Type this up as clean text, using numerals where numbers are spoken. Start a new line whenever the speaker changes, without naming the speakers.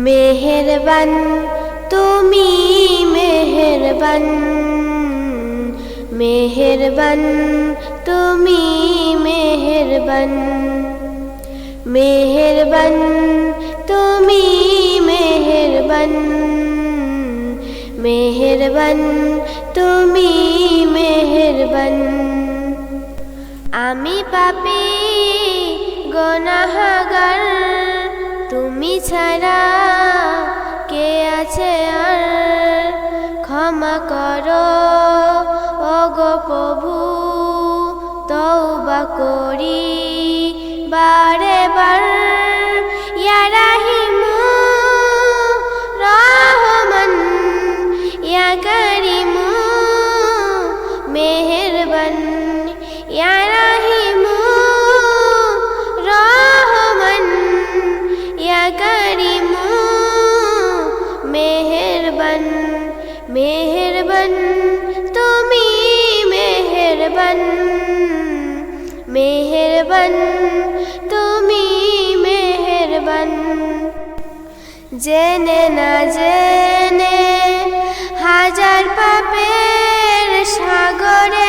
মেহেরবান তুমি মেহেরবান, মেহেরবান তুমি মেহেরবান, মেহেরবান তুমি মেহেরবান, মেহেরবান তুমি মেহেরবান। আমি পাপী গুনাহগার, তুমি ছাড়া কে আছে আর? ক্ষমা করো ওগো প্রভু, তওবা করি বারে বার। ইয়া রাহিমু রহমান, ইয়া করিমু মেহেরবান, ইয়া রাহিমু রহমান, ইয়া করিমু মেহেরবান, মেহেরবান তুমি মেহেরবান, মেহেরবান তুমি মেহেরবান। জেনে না জেনে হাজার পাপের সাগরে